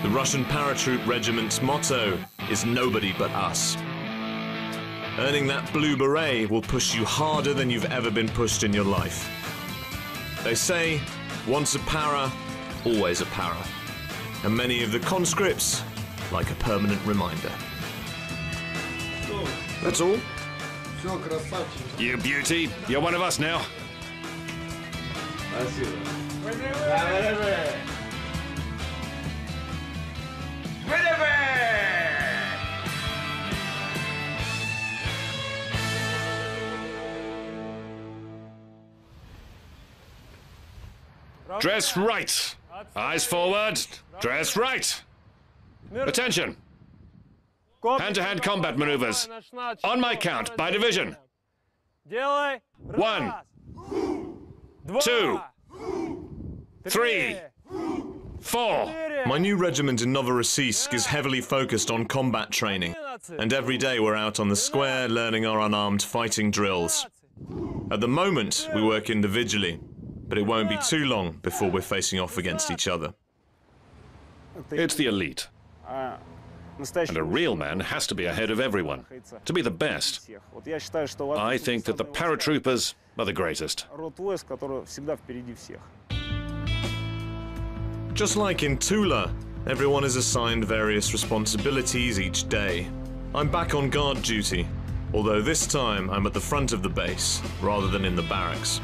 The Russian paratroop regiment's motto is nobody but us. Earning that blue beret will push you harder than you've ever been pushed in your life. They say, once a para, always a para. And many of the conscripts like a permanent reminder. That's all. You beauty, you're one of us now. Dress right. Eyes forward. Dress right. Attention. Hand-to-hand combat maneuvers. On my count, by division. 1, 2, 3, 4. My new regiment in Novorossiysk is heavily focused on combat training, and every day we're out on the square learning our unarmed fighting drills. At the moment, we work individually, but it won't be too long before we're facing off against each other. It's the elite. And a real man has to be ahead of everyone, to be the best. I think that the paratroopers are the greatest. Just like in Tula, everyone is assigned various responsibilities each day. I'm back on guard duty, although this time I'm at the front of the base, rather than in the barracks.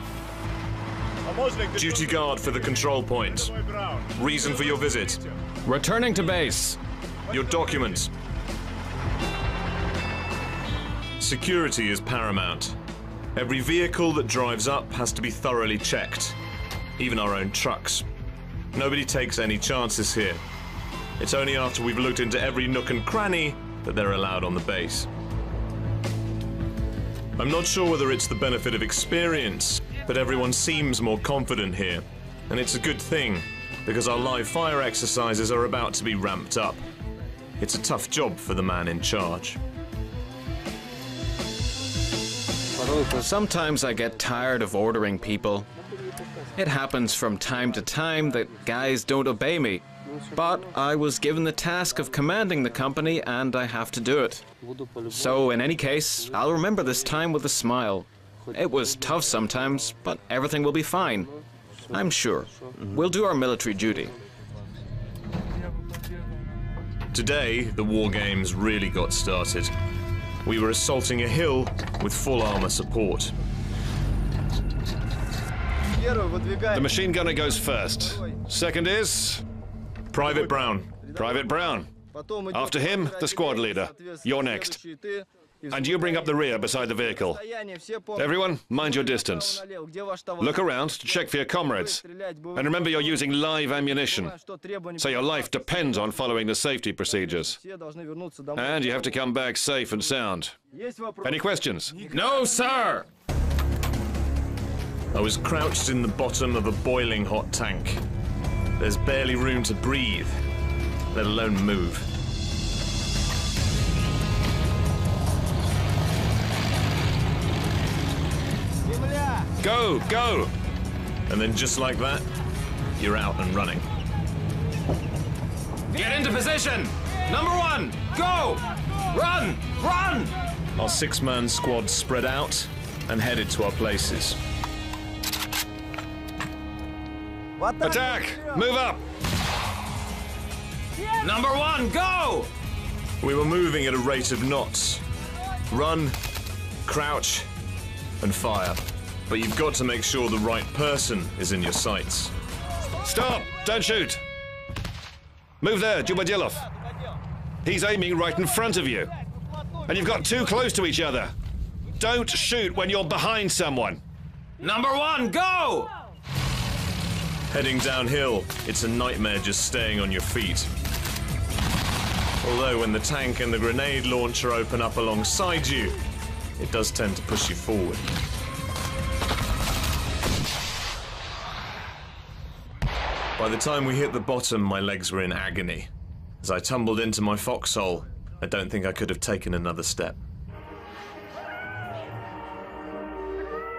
Duty guard for the control point. Reason for your visit? Returning to base. Your documents. Security is paramount. Every vehicle that drives up has to be thoroughly checked, even our own trucks. Nobody takes any chances here. It's only after we've looked into every nook and cranny that they're allowed on the base. I'm not sure whether it's the benefit of experience, but everyone seems more confident here. And it's a good thing, because our live fire exercises are about to be ramped up. It's a tough job for the man in charge. Sometimes I get tired of ordering people. It happens from time to time that guys don't obey me. But I was given the task of commanding the company and I have to do it. So in any case, I'll remember this time with a smile. It was tough sometimes, but everything will be fine. I'm sure. We'll do our military duty. Today, the war games really got started. We were assaulting a hill with full armor support. The machine gunner goes first. Second is... Private Brown. Private Brown. After him, the squad leader. You're next. And you bring up the rear beside the vehicle. Everyone, mind your distance. Look around to check for your comrades. And remember you're using live ammunition. So your life depends on following the safety procedures. And you have to come back safe and sound. Any questions? No, sir! I was crouched in the bottom of a boiling hot tank. There's barely room to breathe, let alone move. Go, go! And then just like that, you're out and running. Get into position! Number 1, go! Run! Run! Our 6-man squad spread out and headed to our places. Attack! Move up! Number 1, go! We were moving at a rate of knots. Run, crouch, and fire. But you've got to make sure the right person is in your sights. Stop! Don't shoot! Move there, Jubadyelov. He's aiming right in front of you. And you've got too close to each other. Don't shoot when you're behind someone. Number 1, go! Heading downhill, it's a nightmare just staying on your feet. Although when the tank and the grenade launcher open up alongside you, it does tend to push you forward. By the time we hit the bottom, my legs were in agony. As I tumbled into my foxhole, I don't think I could have taken another step.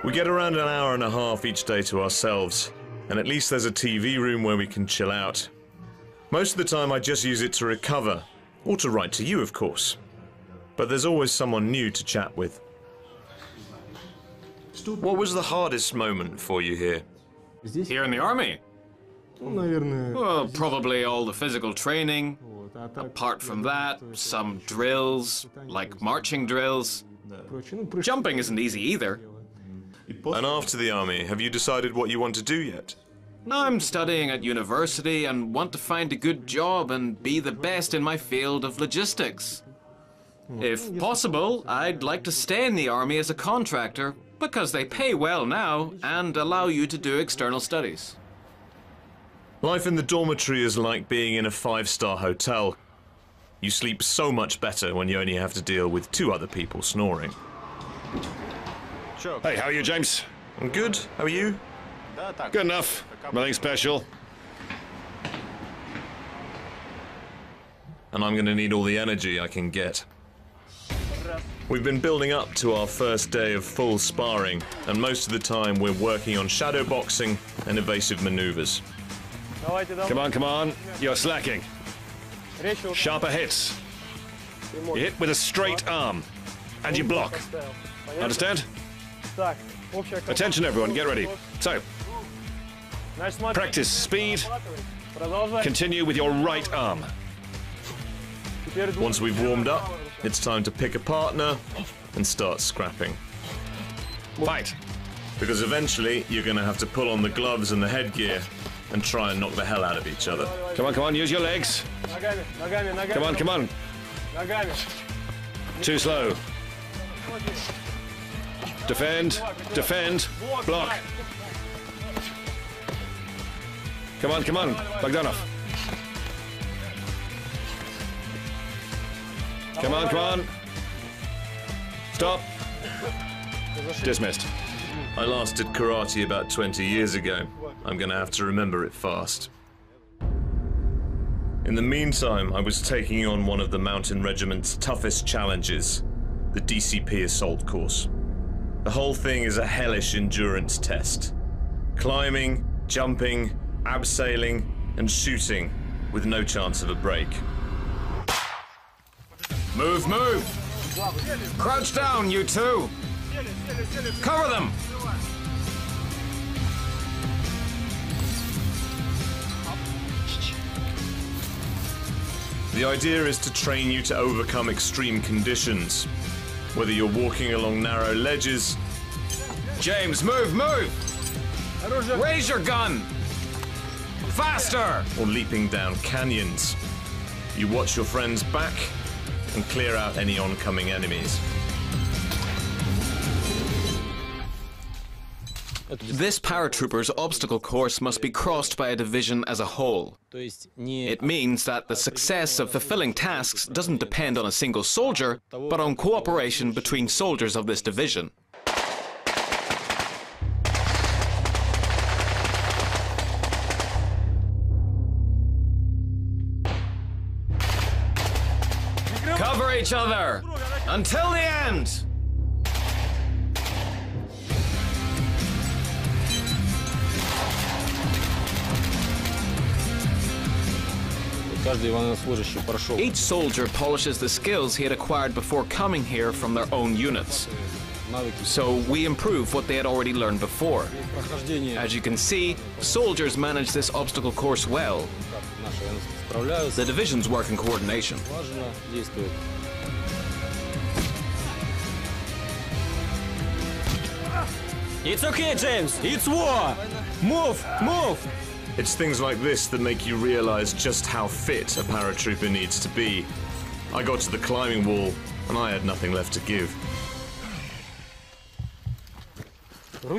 We get around an hour and a half each day to ourselves, and at least there's a TV room where we can chill out. Most of the time I just use it to recover, or to write to you, of course. But there's always someone new to chat with. What was the hardest moment for you here? Here in the army? Well, probably all the physical training. Apart from that, some drills, like marching drills. Jumping isn't easy either. And after the army, have you decided what you want to do yet? I'm studying at university and want to find a good job and be the best in my field of logistics. If possible, I'd like to stay in the army as a contractor because they pay well now and allow you to do external studies. Life in the dormitory is like being in a 5-star hotel. You sleep so much better when you only have to deal with 2 other people snoring. Hey, how are you, James? I'm good. How are you? Good enough. Nothing special. And I'm going to need all the energy I can get. We've been building up to our first day of full sparring, and most of the time we're working on shadow boxing and evasive maneuvers. Come on, come on. You're slacking. Sharper hits. You hit with a straight arm, and you block. Understand? Attention, everyone. Get ready. So, practice speed. Continue with your right arm. Once we've warmed up, it's time to pick a partner and start scrapping. Fight. Because eventually you're going to have to pull on the gloves and the headgear and try and knock the hell out of each other. Come on, come on. Use your legs. Come on, come on. Too slow. Defend. Defend. Block. Come on, come on. Bogdanov. Come on, come on. Stop. Dismissed. I last did karate about 20 years ago. I'm going to have to remember it fast. In the meantime, I was taking on one of the Mountain Regiment's toughest challenges, the DCP assault course. The whole thing is a hellish endurance test. Climbing, jumping, abseiling, and shooting with no chance of a break. Move, move! Crouch down, you two! Cover them! The idea is to train you to overcome extreme conditions. Whether you're walking along narrow ledges... James, move, move! Raise your gun! Faster! Or leaping down canyons. You watch your friends back and clear out any oncoming enemies. This paratrooper's obstacle course must be crossed by a division as a whole. It means that the success of fulfilling tasks doesn't depend on a single soldier, but on cooperation between soldiers of this division. Cover each other until the end! Each soldier polishes the skills he had acquired before coming here from their own units. So we improve what they had already learned before. As you can see, soldiers manage this obstacle course well. The divisions work in coordination. It's okay, James. It's war. Move, move. It's things like this that make you realize just how fit a paratrooper needs to be. I got to the climbing wall and I had nothing left to give.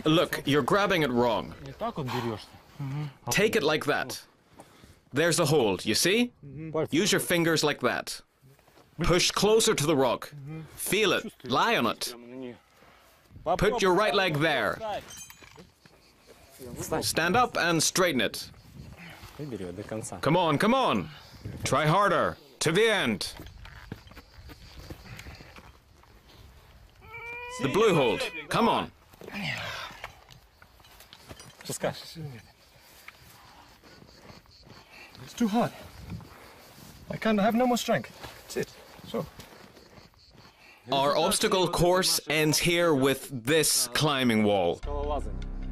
Look, you're grabbing it wrong. Take it like that. There's a hold, you see? Use your fingers like that. Push closer to the rock. Feel it. Lie on it. Put your right leg there. Stand up and straighten it. Come on, come on. Try harder. To the end. The blue hold. Come on. It's too hot. I can't have no more strength. That's it. So. Our obstacle course ends here with this climbing wall.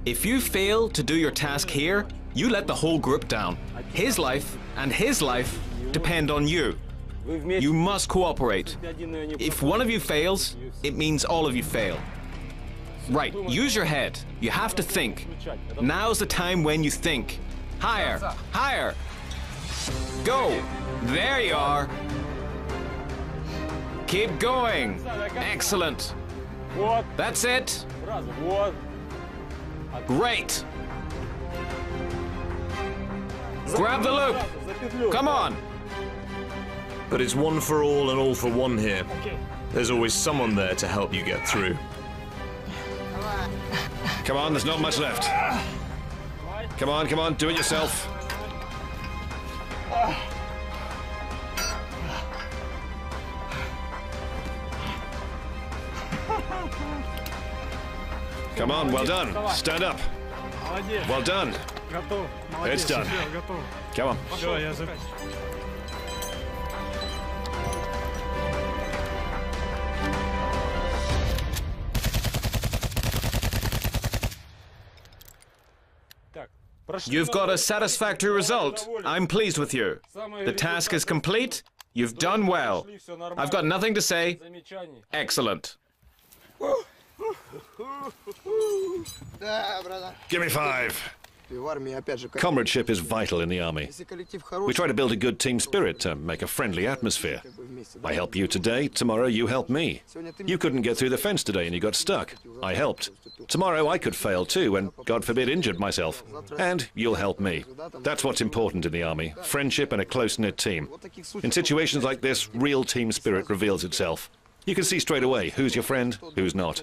If you fail to do your task here, you let the whole group down. His life and his life depend on you. You must cooperate. If one of you fails, it means all of you fail. Right, use your head. You have to think. Now's the time when you think. Higher, higher. Go. There you are. Keep going. Excellent. That's it. Great. Grab the loop. Come on. But it's one for all and all for one here. There's always someone there to help you get through. Come on, there's not much left. Come on, do it yourself. Come on, well done. Stand up. Well done. It's done. Come on. You've got a satisfactory result. I'm pleased with you. The task is complete. You've done well. I've got nothing to say. Excellent. Give me 5. Comradeship is vital in the army. We try to build a good team spirit to make a friendly atmosphere. I help you today, tomorrow you help me. You couldn't get through the fence today and you got stuck. I helped. Tomorrow I could fail too and, God forbid, injured myself. And you'll help me. That's what's important in the army, friendship and a close-knit team. In situations like this, real team spirit reveals itself. You can see straight away who's your friend, who's not.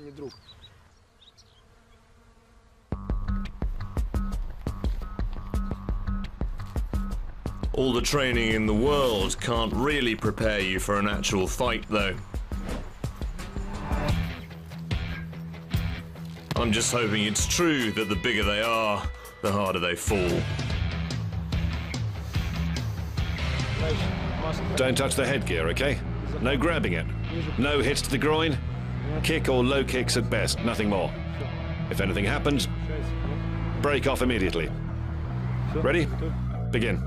All the training in the world can't really prepare you for an actual fight, though. I'm just hoping it's true that the bigger they are, the harder they fall. Don't touch the headgear, okay? No grabbing it. No hits to the groin. Kick or low kicks at best, nothing more. If anything happens, break off immediately. Ready? Begin.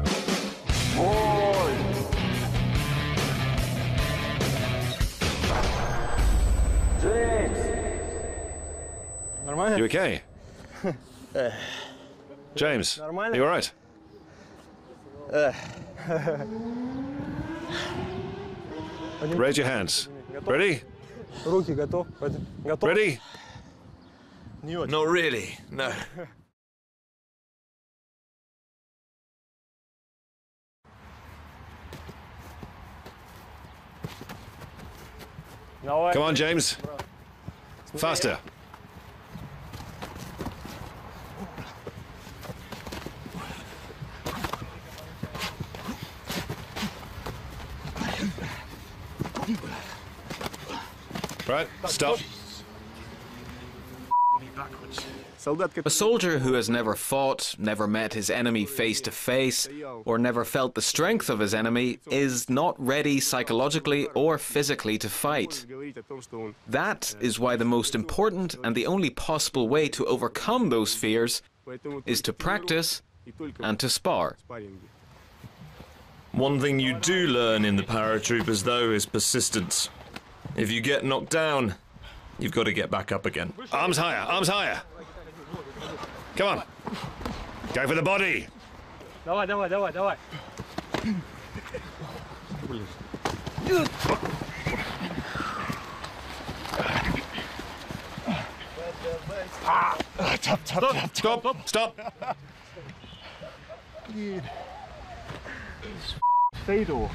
You okay? James, you all right? Raise your hands. Ready? Ready? Not really, no. Come on, James. Faster. Right, stop. A soldier who has never fought, never met his enemy face to face, or never felt the strength of his enemy is not ready psychologically or physically to fight. That is why the most important and the only possible way to overcome those fears is to practice and to spar. One thing you do learn in the paratroopers, though, is persistence. If you get knocked down, you've got to get back up again. Arms higher, arms higher. Come on. Go for the body. Давай, давай, давай, давай. Stop, stop. Fatal.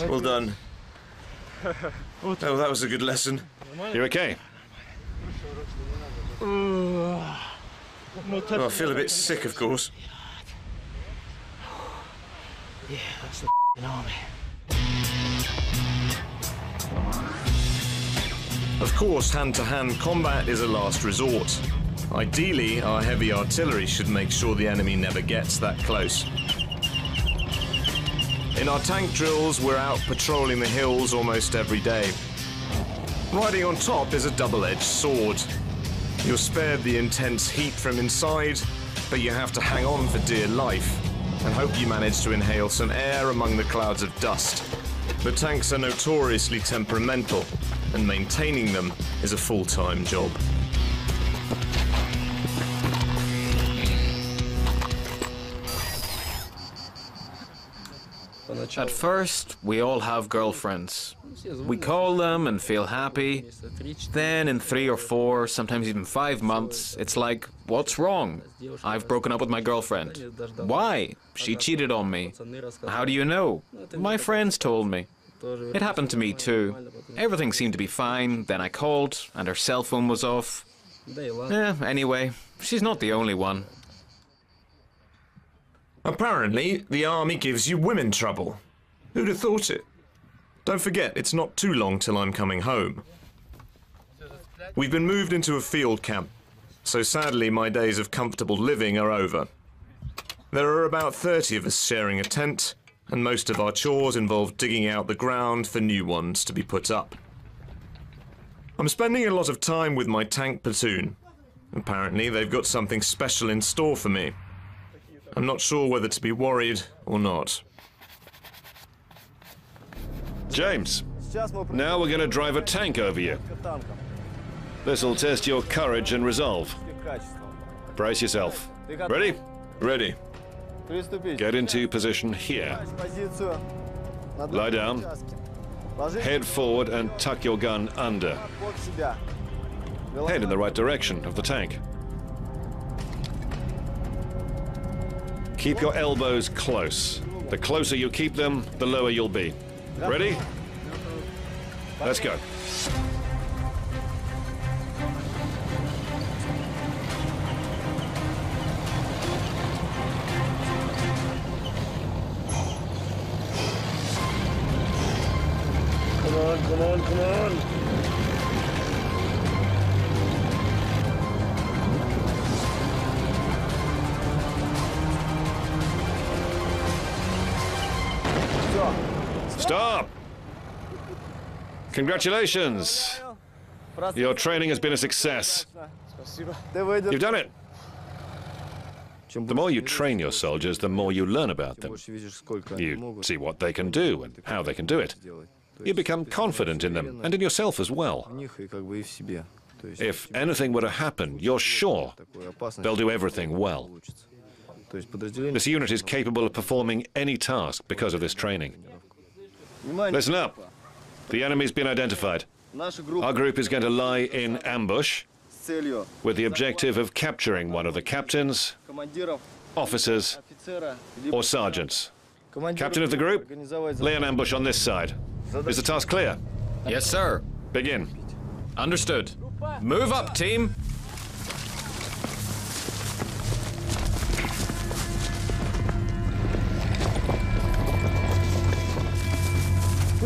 Well done. Oh, that was a good lesson. You're okay. Oh, I feel a bit sick, of course. Yeah, that's the army. Of course, hand-to-hand combat is a last resort. Ideally, our heavy artillery should make sure the enemy never gets that close. In our tank drills, we're out patrolling the hills almost every day. Riding on top is a double-edged sword. You're spared the intense heat from inside, but you have to hang on for dear life and hope you manage to inhale some air among the clouds of dust. The tanks are notoriously temperamental, and maintaining them is a full-time job. At first, we all have girlfriends. We call them and feel happy. Then in 3 or 4, sometimes even 5 months, it's like, what's wrong? I've broken up with my girlfriend. Why? She cheated on me. How do you know? My friends told me. It happened to me too. Everything seemed to be fine, then I called, and her cell phone was off. Anyway, she's not the only one. Apparently, the army gives you women trouble. Who'd have thought it? Don't forget, it's not too long till I'm coming home. We've been moved into a field camp, so sadly my days of comfortable living are over. There are about 30 of us sharing a tent, and most of our chores involve digging out the ground for new ones to be put up. I'm spending a lot of time with my tank platoon. Apparently, they've got something special in store for me. I'm not sure whether to be worried or not. James, now we're going to drive a tank over you. This'll test your courage and resolve. Brace yourself. Ready? Ready. Get into position here. Lie down. Head forward and tuck your gun under. Head in the right direction of the tank. Keep your elbows close. The closer you keep them, the lower you'll be. Ready? Let's go. Come on, come on, come on. Stop! Congratulations! Your training has been a success. You've done it! The more you train your soldiers, the more you learn about them. You see what they can do and how they can do it. You become confident in them and in yourself as well. If anything were to happen, you're sure they'll do everything well. This unit is capable of performing any task because of this training. Listen up. The enemy's been identified. Our group is going to lie in ambush with the objective of capturing one of the captains, officers, or sergeants. Captain of the group, lay an ambush on this side. Is the task clear? Yes, sir. Begin. Understood. Move up, team.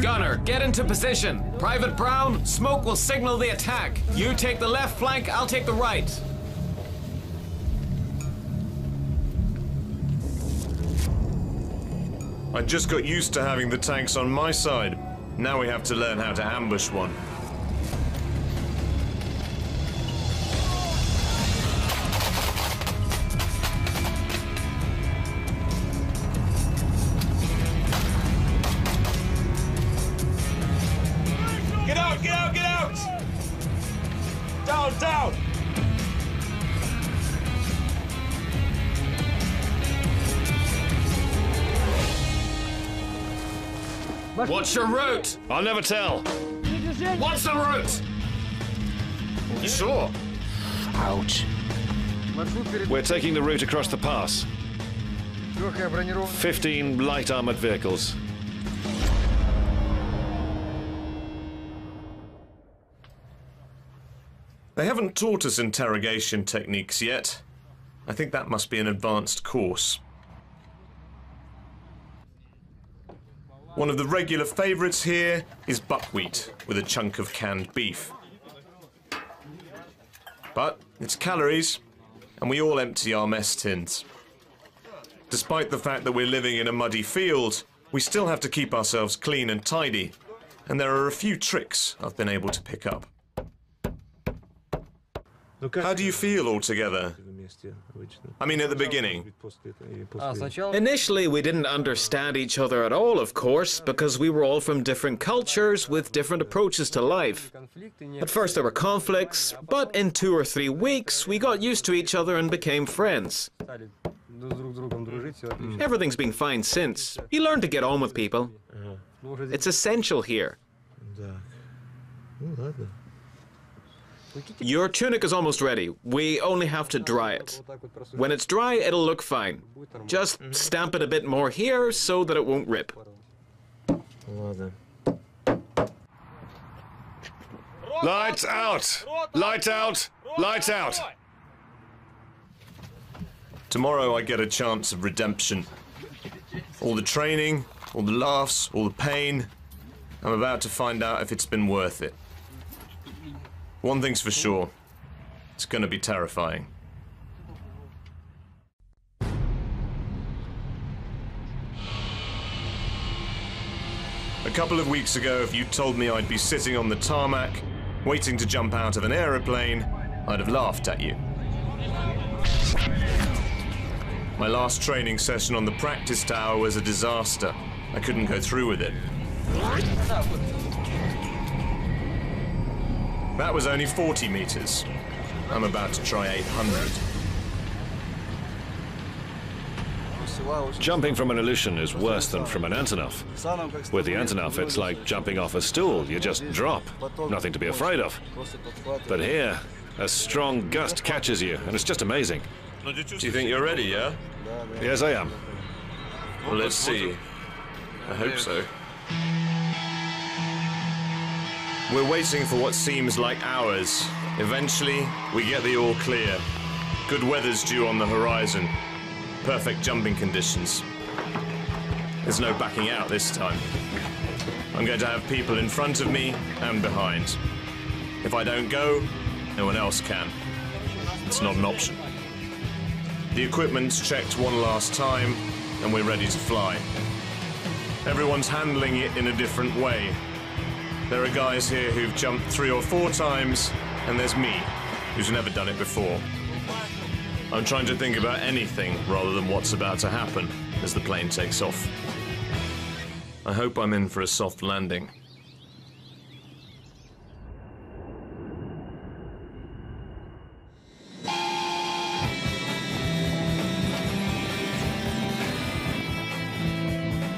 Gunner, get into position. Private Brown, smoke will signal the attack. You take the left flank, I'll take the right. I just got used to having the tanks on my side. Now we have to learn how to ambush one. Get out, get out, get out! Down, down! What's your route? I'll never tell. What's the route? You sure? Ouch. We're taking the route across the pass. 15 light armored vehicles. They haven't taught us interrogation techniques yet. I think that must be an advanced course. One of the regular favourites here is buckwheat with a chunk of canned beef. But it's calories, and we all empty our mess tins. Despite the fact that we're living in a muddy field, We still have to keep ourselves clean and tidy, and there are a few tricks I've been able to pick up. How do you feel altogether? I mean, at the beginning. Initially, we didn't understand each other at all, of course, because we were all from different cultures with different approaches to life. At first there were conflicts, but in 2 or 3 weeks, we got used to each other and became friends. Everything's been fine since. You learn to get on with people. It's essential here. Your tunic is almost ready. We only have to dry it. When it's dry, it'll look fine. Just stamp it a bit more here so that it won't rip. Lights out! Lights out! Lights out! Tomorrow I get a chance of redemption. All the training, all the laughs, all the pain. I'm about to find out if it's been worth it. One thing's for sure, it's gonna be terrifying. A couple of weeks ago, if you'd told me I'd be sitting on the tarmac, waiting to jump out of an aeroplane, I'd have laughed at you. My last training session on the practice tower was a disaster. I couldn't go through with it. That was only 40 meters. I'm about to try 800. Jumping from an Ilyushin is worse than from an Antonov. With the Antonov, it's like jumping off a stool. You just drop. Nothing to be afraid of. But here, a strong gust catches you, and it's just amazing. Do you think you're ready, yeah? Yes, I am. Well, let's see. I hope so. We're waiting for what seems like hours. Eventually, we get the all clear. Good weather's due on the horizon. Perfect jumping conditions. There's no backing out this time. I'm going to have people in front of me and behind. If I don't go, no one else can. It's not an option. The equipment's checked one last time, and we're ready to fly. Everyone's handling it in a different way. There are guys here who've jumped 3 or 4 times, and there's me, who's never done it before. I'm trying to think about anything rather than what's about to happen as the plane takes off. I hope I'm in for a soft landing.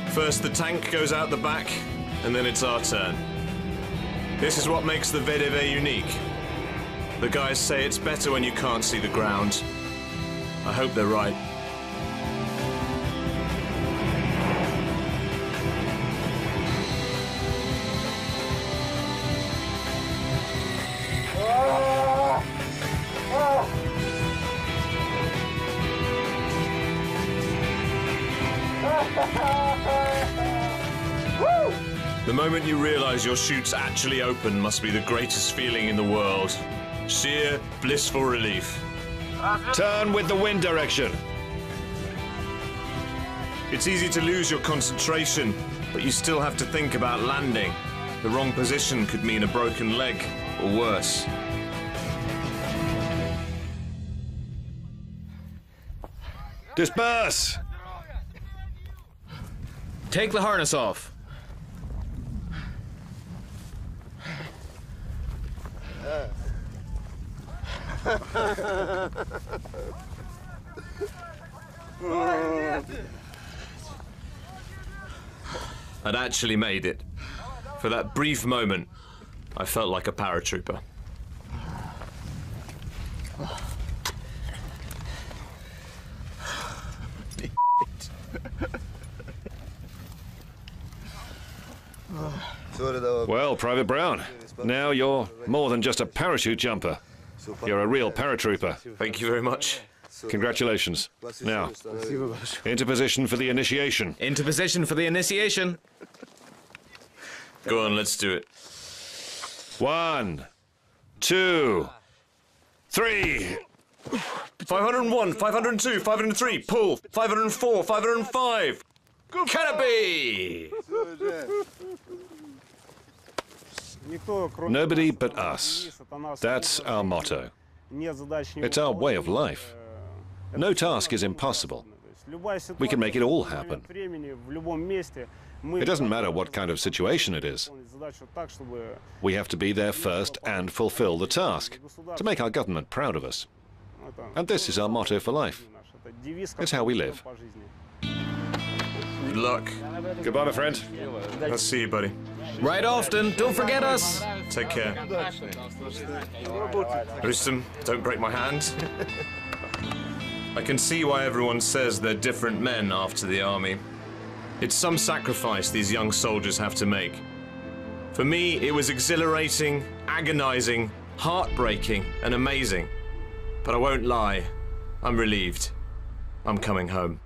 First the tank goes out the back, and then it's our turn. This is what makes the VDV unique. The guys say it's better when you can't see the ground. I hope they're right. The moment you realize your chute's actually open must be the greatest feeling in the world. Sheer, blissful relief. Turn with the wind direction. It's easy to lose your concentration, but you still have to think about landing. The wrong position could mean a broken leg, or worse. Disperse! Take the harness off. I'd actually made it. For that brief moment, I felt like a paratrooper. Well, Private Brown, now you're more than just a parachute jumper. You're a real paratrooper. Thank you very much. Congratulations. Now, into position for the initiation. Into position for the initiation. Go on, let's do it. 1, 2, 3. 501, 502, 503, pull, 504, 505. Canopy! Nobody but us. That's our motto. It's our way of life. No task is impossible. We can make it all happen. It doesn't matter what kind of situation it is. We have to be there first and fulfill the task, to make our government proud of us. And this is our motto for life. It's how we live. Good luck. Goodbye, my friend. I'll see you, buddy. Right often, don't forget us. Take care. Rustam, don't break my hand. I can see why everyone says they're different men after the army. It's some sacrifice these young soldiers have to make. For me, it was exhilarating, agonizing, heartbreaking, and amazing. But I won't lie, I'm relieved. I'm coming home.